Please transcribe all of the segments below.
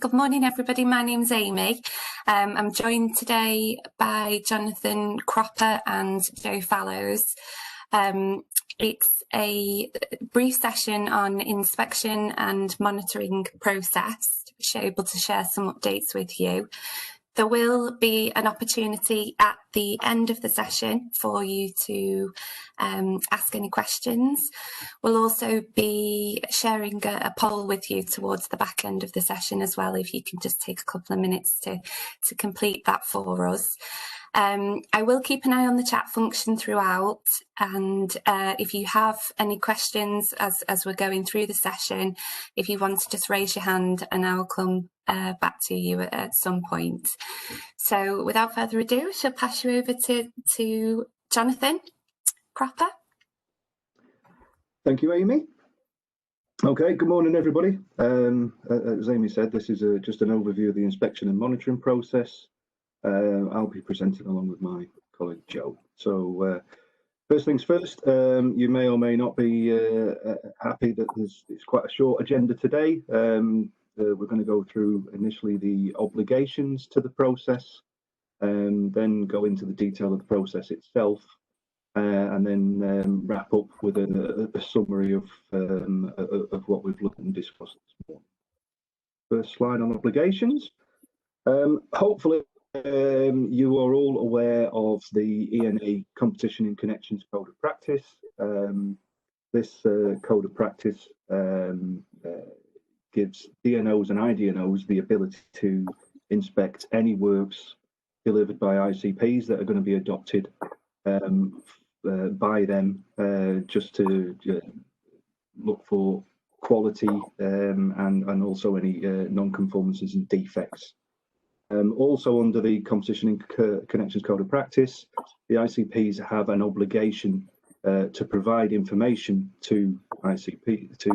Good morning, everybody. My name's Amy. I'm joined today by Jonathan Cropper and Joe Fallows. It's a brief session on inspection and monitoring process, to be able to share some updates with you. There will be an opportunity at the end of the session for you to ask any questions. We'll also be sharing a poll with you towards the back end of the session as well, if you can just take a couple of minutes to complete that for us. I will keep an eye on the chat function throughout, and if you have any questions as we're going through the session, if you want to just raise your hand and I'll come back to you at some point. So without further ado, I shall pass you over to Jonathan Cropper. Thank you, Amy. Okay, good morning, everybody. As Amy said, this is just an overview of the inspection and monitoring process. I'll be presenting along with my colleague Joe. So first things first, you may or may not be happy that it's quite a short agenda today. We're going to go through initially the obligations to the process, then go into the detail of the process itself, and then wrap up with a summary of what we've looked and discussed this morning. First slide on obligations. Hopefully you are all aware of the ENA Competition in Connections Code of Practice. This Code of Practice gives DNOs and IDNOs the ability to inspect any works delivered by ICPs that are going to be adopted by them, just to look for quality and also any non-conformances and defects. Also under the Competition in Connections Code of Practice, the ICPs have an obligation to provide information to ICP, to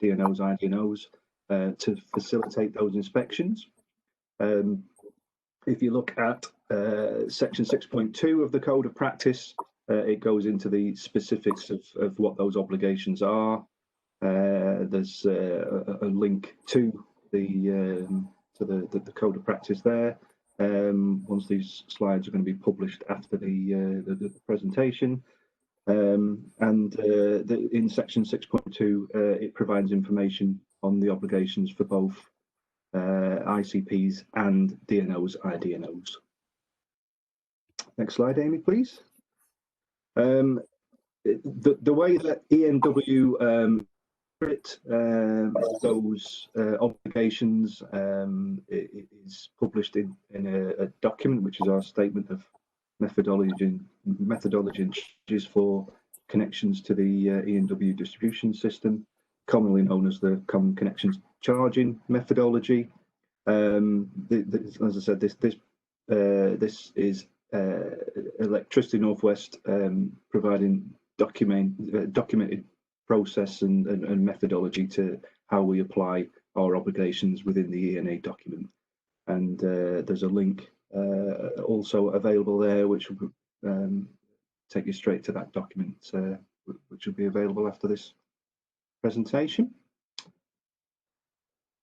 DNOs, IDNOs, to facilitate those inspections. If you look at section 6.2 of the Code of Practice, it goes into the specifics of what those obligations are. There's a link to the Code of Practice there. Once these slides are going to be published after the presentation. In section 6.2, it provides information on the obligations for both ICPs and DNOs, IDNOs. Next slide, Amy, please. The way that ENW those obligations is published in a document, which is our statement of methodology for connections to the ENW distribution system, commonly known as the Common Connections Charging Methodology. As I said, this is Electricity Northwest providing documented process and methodology to how we apply our obligations within the ENA document. And there's a link also available there, which will take you straight to that document, which will be available after this presentation.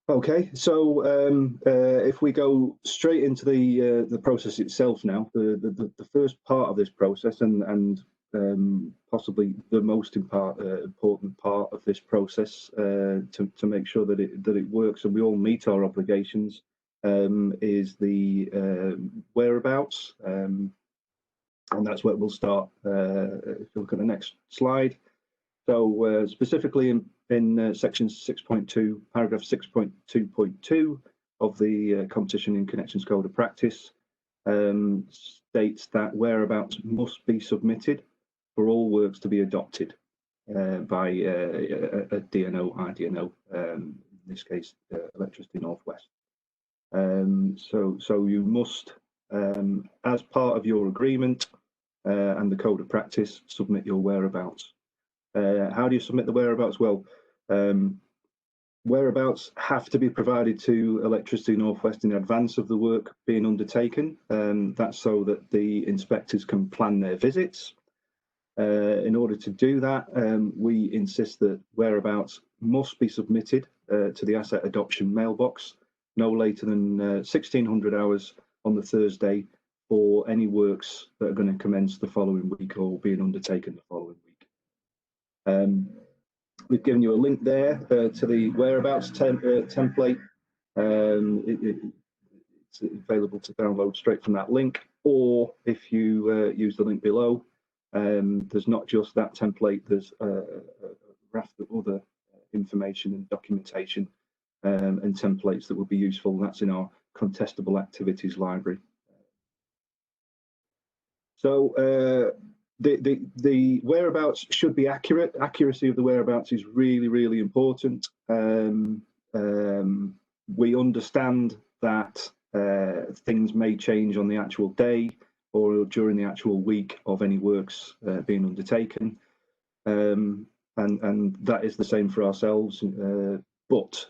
Okay, so if we go straight into the process itself now, the first part of this process and possibly the most important part of this process to make sure that it works and we all meet our obligations is the whereabouts, and that's where we'll start. If you look at the next slide. So specifically in section 6.2, paragraph 6.2.2 of the Competition in Connections Code of Practice states that whereabouts must be submitted for all works to be adopted by a DNO, IDNO, in this case Electricity Northwest. So you must, as part of your agreement and the Code of Practice, submit your whereabouts. How do you submit the whereabouts? Well, whereabouts have to be provided to Electricity Northwest in advance of the work being undertaken. That's so that the inspectors can plan their visits. In order to do that, we insist that whereabouts must be submitted to the asset adoption mailbox no later than 1600 hours on the Thursday for any works that are going to commence the following week or being undertaken the following week. We've given you a link there to the whereabouts template. It's available to download straight from that link, or if you use the link below, there's not just that template, there's a raft of other information and documentation and templates that will be useful. That's in our contestable activities library. So the whereabouts should be accurate. Accuracy of the whereabouts is really, really important. We understand that things may change on the actual day or during the actual week of any works being undertaken, and that is the same for ourselves. But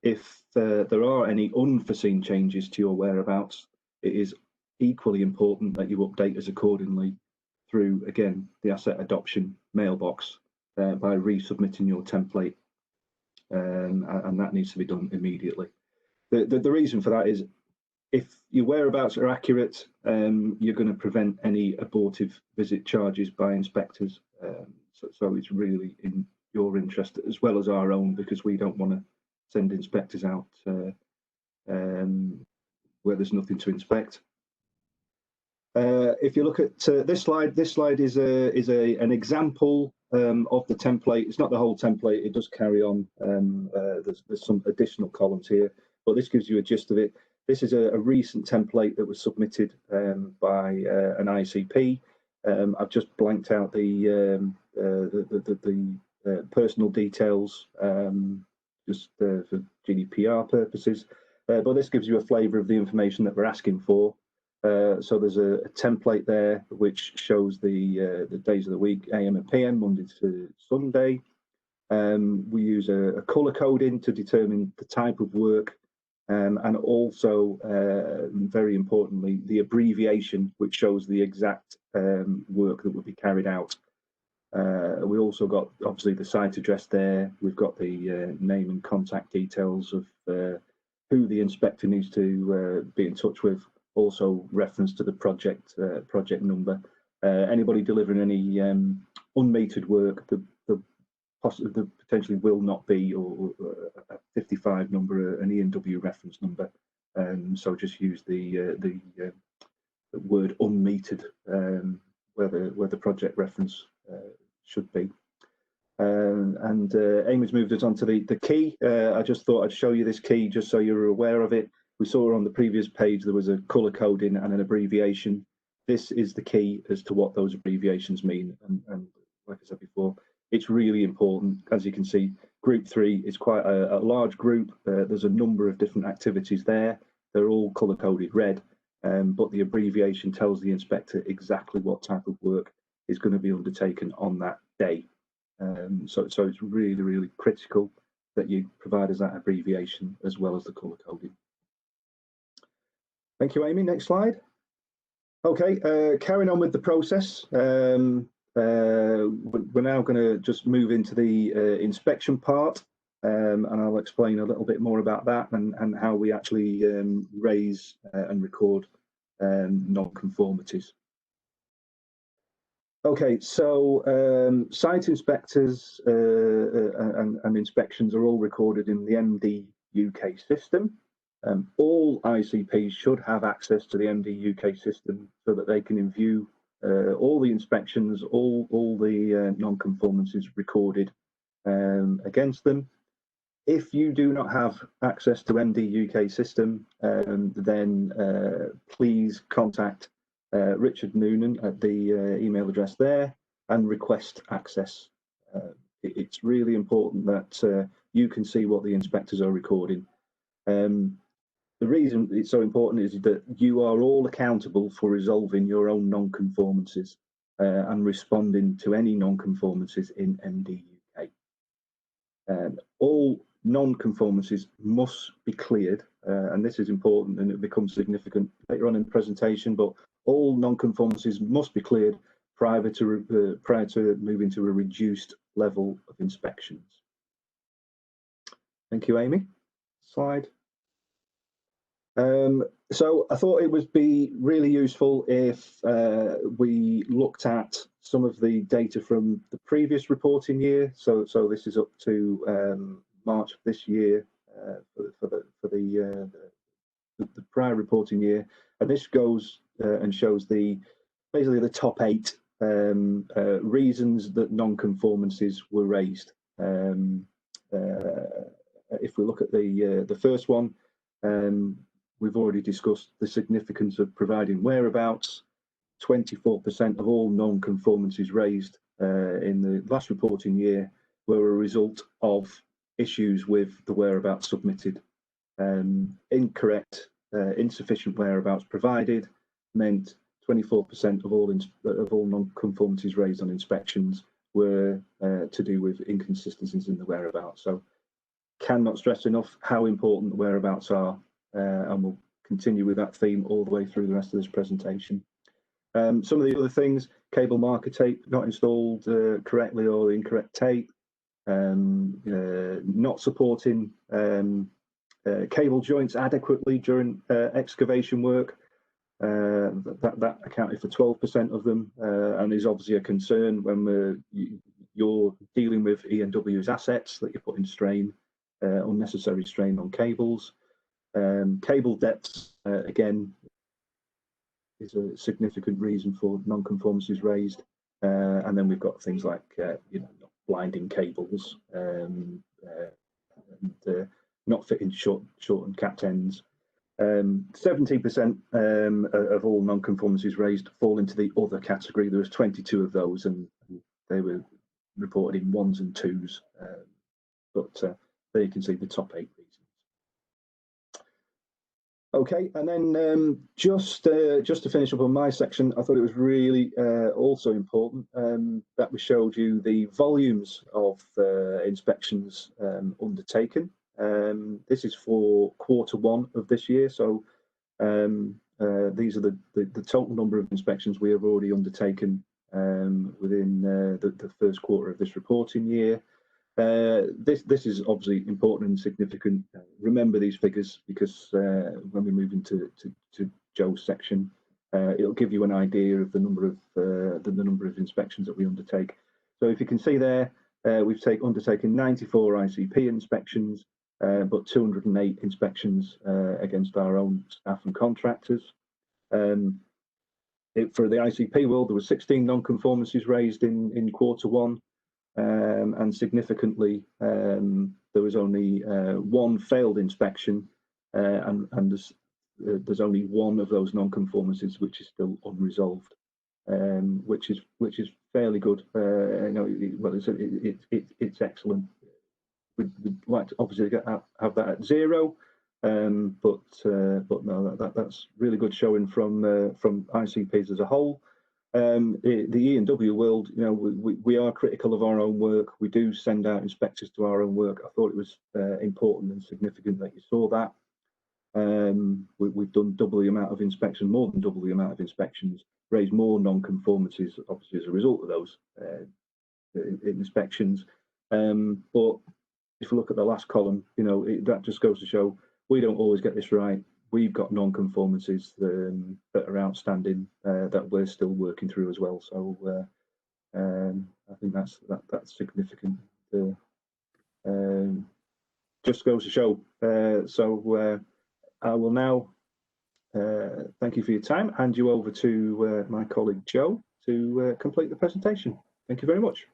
if there are any unforeseen changes to your whereabouts, it is equally important that you update us accordingly through, again, the asset adoption mailbox by resubmitting your template, and that needs to be done immediately. The reason for that is if your whereabouts are accurate, you're going to prevent any abortive visit charges by inspectors. So it's really in your interest as well as our own, because we don't want to send inspectors out where there's nothing to inspect. If you look at this slide is an example of the template. It's not the whole template, it does carry on. There's some additional columns here, but this gives you a gist of it. This is a recent template that was submitted by an ICP. I've just blanked out the personal details just for GDPR purposes, but this gives you a flavour of the information that we're asking for. So there's a template there which shows the days of the week, AM and PM, Monday to Sunday. We use a colour coding to determine the type of work, and also, very importantly, the abbreviation which shows the exact work that will be carried out. We also got, obviously, the site address there. We've got the name and contact details of who the inspector needs to be in touch with. Also reference to the project number. Anybody delivering any unmetered work, the potentially will not be or a 55 number, an E&W reference number. So just use the word unmetered where the project reference should be. And Amy's moved us on to the key. I just thought I'd show you this key just so you're aware of it. We saw on the previous page there was a colour coding and an abbreviation. This is the key as to what those abbreviations mean. And like I said before, it's really important. As you can see, Group 3 is quite a large group. There's a number of different activities there. They're all colour coded red, but the abbreviation tells the inspector exactly what type of work is going to be undertaken on that day. So it's really, really critical that you provide us that abbreviation as well as the colour coding. Thank you, Amy. Next slide. Okay, carrying on with the process. We're now going to just move into the inspection part, and I'll explain a little bit more about that and how we actually raise and record non-conformities. Okay, so site inspectors and inspections are all recorded in the MD UK system. All ICPs should have access to the MD UK system so that they can view all the inspections, all the non-conformances recorded against them. If you do not have access to MD UK system, then please contact Richard Noonan at the email address there and request access. It's really important that you can see what the inspectors are recording. The reason it's so important is that you are all accountable for resolving your own non-conformances and responding to any non-conformances in MD UK. All non-conformances must be cleared, and this is important and it becomes significant later on in the presentation, but all non-conformances must be cleared prior to moving to a reduced level of inspections. Thank you, Amy. Slide. So I thought it would be really useful if we looked at some of the data from the previous reporting year. So this is up to March of this year for the prior reporting year, and this goes and shows basically the top 8 reasons that non-conformances were raised. If we look at the first one, we've already discussed the significance of providing whereabouts. 24% of all non-conformances raised in the last reporting year were a result of issues with the whereabouts submitted. Incorrect, insufficient whereabouts provided meant 24% of all non-conformances raised on inspections were to do with inconsistencies in the whereabouts. So, cannot stress enough how important the whereabouts are, and we'll continue with that theme all the way through the rest of this presentation. Some of the other things: cable marker tape not installed correctly or incorrect tape, not supporting cable joints adequately during excavation work. That accounted for 12% of them, and is obviously a concern when you're dealing with E&W's assets, that you're putting strain, unnecessary strain on cables. Cable depths, again, is a significant reason for non-conformances raised. And then we've got things like not blinding cables, and not fitting shortened capped ends. 17% of all non-conformances raised fall into the other category. There was 22 of those, and they were reported in 1s and 2s. But there you can see the top 8 reasons. Okay, and then just to finish up on my section, I thought it was really also important that we showed you the volumes of inspections undertaken. This is for Q1 of this year, so these are the total number of inspections we have already undertaken within the first quarter of this reporting year. This is obviously important and significant. Remember these figures, because when we move into Joe's section, it'll give you an idea of the number of inspections that we undertake. So if you can see there, we've undertaken 94 ICP inspections, but 208 inspections against our own staff and contractors. For the ICP world, there were 16 non-conformances raised in Q1. And significantly, there was only one failed inspection, and there's only one of those non-conformances which is still unresolved, which is fairly good. It's excellent. We'd like to obviously have that at 0, but no, that's really good showing from ICPs as a whole. The E&W world, we are critical of our own work. We do send out inspectors to our own work. I thought it was important and significant that you saw that. We've done double the amount of inspections, more than double the amount of inspections, raised more non-conformances, obviously, as a result of those inspections. But if you look at the last column, that just goes to show we don't always get this right. We've got non-conformances that are outstanding that we're still working through as well. So I think that's significant. Just goes to show. So I will now thank you for your time. Hand you over to my colleague Joe to complete the presentation. Thank you very much.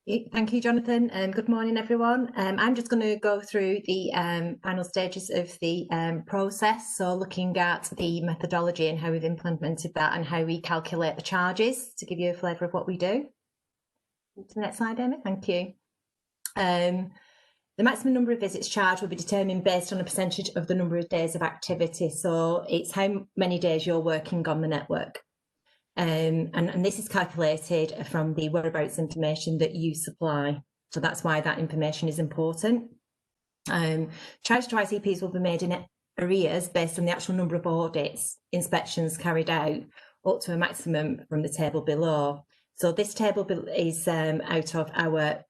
Thank you, Jonathan, and good morning, everyone. I'm just going to go through the final stages of the process, so looking at the methodology and how we've implemented that and how we calculate the charges, to give you a flavour of what we do. To the next slide, Amy. Thank you. The maximum number of visits charged will be determined based on a percentage of the number of days of activity, so it's how many days you're working on the network. And this is calculated from the whereabouts information that you supply. So that's why that information is important. Charge to ICPs will be made in arrears based on the actual number of audits, inspections carried out, up to a maximum from the table below. So this table is out of our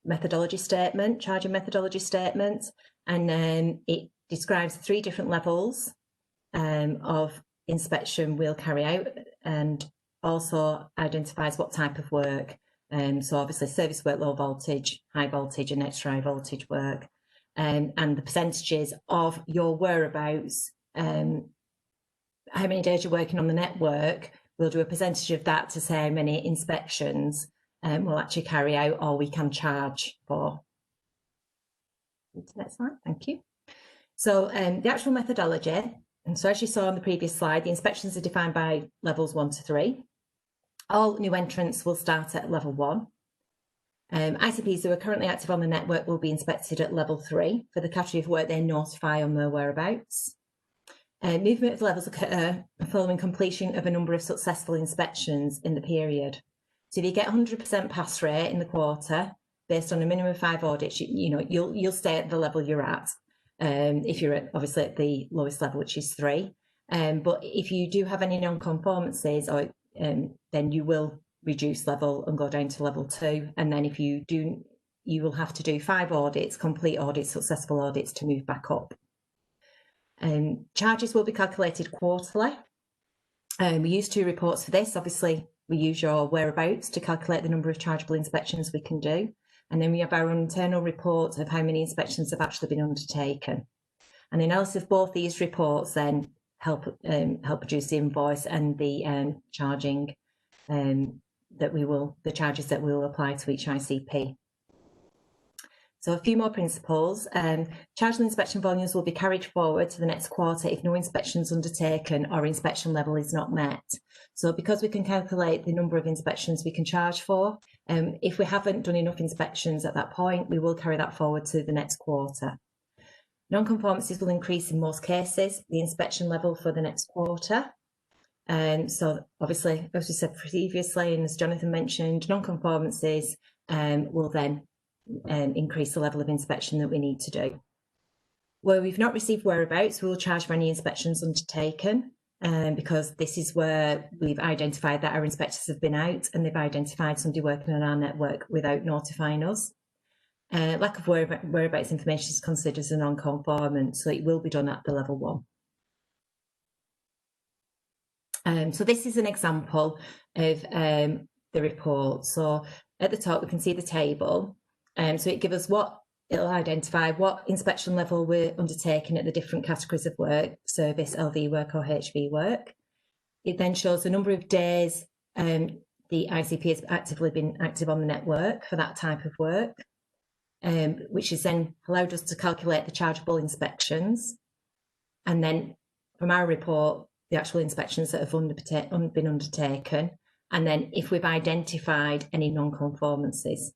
methodology statement, charging methodology statement, and then it describes 3 different levels of inspection we'll carry out, and also identifies what type of work. So obviously service work, low voltage, high voltage and extra high voltage work, and the percentages of your whereabouts, how many days you're working on the network. We'll do a percentage of that to say how many inspections we'll actually carry out or we can charge for. Next slide, thank you. So the actual methodology, and so as you saw on the previous slide, the inspections are defined by levels 1 to 3. All new entrants will start at level 1. ICPs who are currently active on the network will be inspected at level 3 for the category of work they notify on their whereabouts. Movement of levels occur following completion of a number of successful inspections in the period. So if you get 100% pass rate in the quarter, based on a minimum of 5 audits, you'll stay at the level you're at. If you're obviously at the lowest level, which is 3. But if you do have any non-conformances, or then you will reduce level and go down to level 2. And then if you do, you will have to do 5 audits, complete audits, successful audits to move back up. Charges will be calculated quarterly. We use 2 reports for this. Obviously, we use your whereabouts to calculate the number of chargeable inspections we can do. And then we have our internal report of how many inspections have actually been undertaken. And the analysis of both these reports then help produce the invoice and the charging the charges that we will apply to each ICP. So a few more principles. Chargeable inspection volumes will be carried forward to the next quarter if no inspections undertaken or inspection level is not met. So because we can calculate the number of inspections we can charge for, if we haven't done enough inspections at that point, we will carry that forward to the next quarter. Non-conformances will increase in most cases, the inspection level for the next quarter. So obviously, as we said previously, and as Jonathan mentioned, non-conformances will then increase the level of inspection that we need to do. Where we've not received whereabouts, we will charge for any inspections undertaken, because this is where we've identified that our inspectors have been out and they've identified somebody working on our network without notifying us. Lack of whereabouts information is considered as a non-conformant, so it will be done at the level 1. So this is an example of the report. So at the top, we can see the table. So it gives us it'll identify what inspection level we're undertaking at the different categories of work, service, LV work or HV work. It then shows the number of days the ICP has actively been active on the network for that type of work, which has then allowed us to calculate the chargeable inspections. And then from our report, the actual inspections that have been undertaken, and then if we've identified any non-conformances.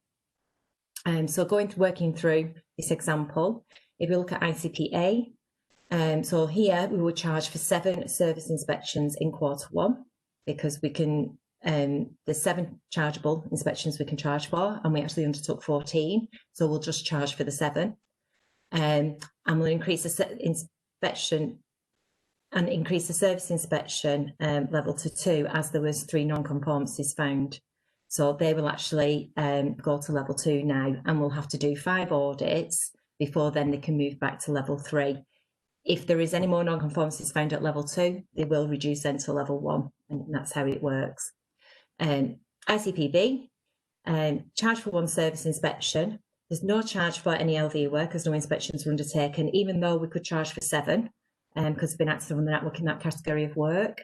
So working through this example, if we look at ICP A, so here we would charge for 7 service inspections in quarter 1, because we can, there's 7 chargeable inspections we can charge for, and we actually undertook 14, so we'll just charge for the 7. And we'll increase the inspection and increase the service inspection level to 2, as there was 3 non-conformances found. So they will actually go to level 2 now, and we'll have to do 5 audits before then they can move back to level 3. If there is any more non-conformances found at level 2, they will reduce then to level 1, and that's how it works. ICPB, charge for 1 service inspection. There's no charge for any LV work as no inspections were undertaken, even though we could charge for 7, because we've been active on the network in that category of work.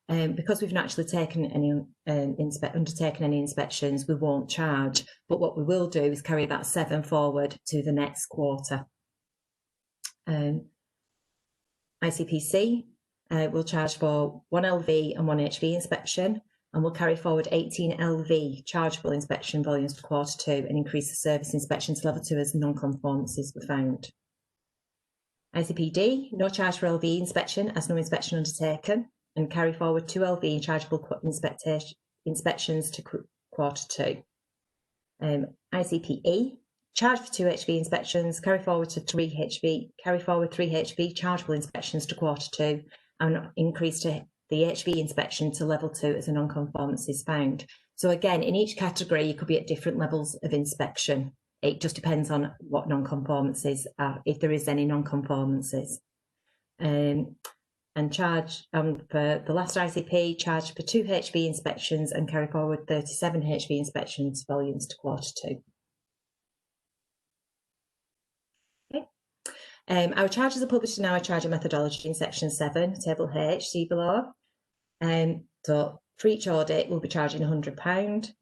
Because we've not actually taken any undertaken any inspections, we won't charge. But what we will do is carry that 7 forward to the next quarter. ICPC will charge for 1 LV and 1 HV inspection, and we'll carry forward 18 LV chargeable inspection volumes for quarter 2 and increase the service inspections level 2 as non-conformances were found. ICPD, no charge for LV inspection as no inspection undertaken, and carry forward 2 LV chargeable inspections to quarter 2. ICPE, charge for 2 HV inspections, carry forward 3 HV chargeable inspections to quarter 2, and increase to the HV inspection to level 2 as a non-conformance is found. So again, in each category, you could be at different levels of inspection. It just depends on what non-conformances are, if there is any non-conformances. And charge for the last ICP, charged for 2 HB inspections and carry forward 37 HB inspections volumes to Q2. Okay. Our charges are published in our charging methodology in section 7, table H, see below. So for each audit, we'll be charging £100.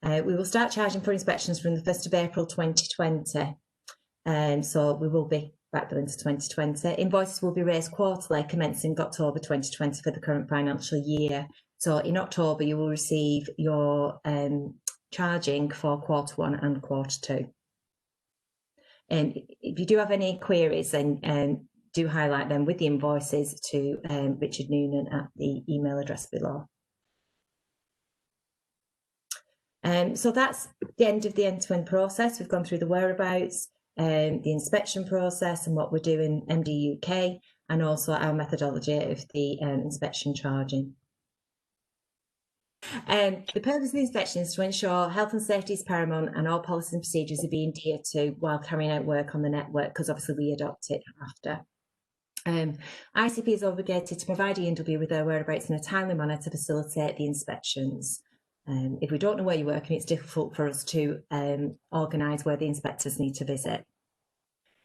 We will start charging for inspections from the 1st of April 2020. So we will be back into 2020. Invoices will be raised quarterly, commencing October 2020 for the current financial year. So in October, you will receive your charging for Q1 and Q2. If you do have any queries, then do highlight them with the invoices to Richard Noonan at the email address below. So that's the end of the end-to-end process. We've gone through the whereabouts, the inspection process and what we're doing MD UK, and also our methodology of the inspection charging. The purpose of the inspection is to ensure health and safety is paramount and all policies and procedures are being adhered to while carrying out work on the network, because obviously we adopt it after. ICP is obligated to provide E&W with their whereabouts in a timely manner to facilitate the inspections. If we don't know where you're working, it's difficult for us to organise where the inspectors need to visit.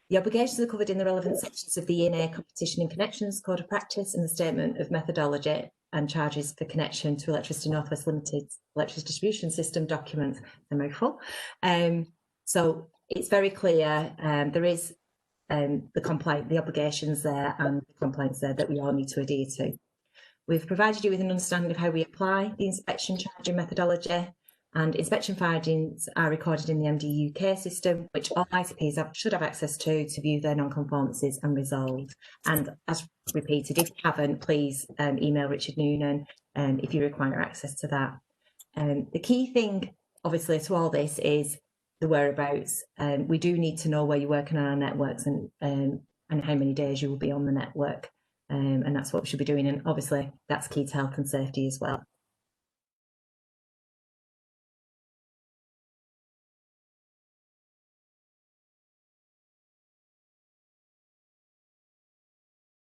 The obligations are covered in the relevant sections of the ENA Competition and Connections Code of Practice and the Statement of Methodology and Charges for Connection to Electricity North West Limited Electricity Distribution System documents. They're very full. So it's very clear. There is the obligations there and the complaints there that we all need to adhere to. We've provided you with an understanding of how we apply the inspection charging methodology, and inspection findings are recorded in the MD UK system, which all ICPs should have access to view their non-conformances and resolve. And as repeated, if you haven't, please email Richard Noonan if you require access to that. The key thing, obviously, to all this is the whereabouts. We do need to know where you're working on our networks and how many days you will be on the network. And that's what we should be doing. And obviously, that's key to health and safety as well.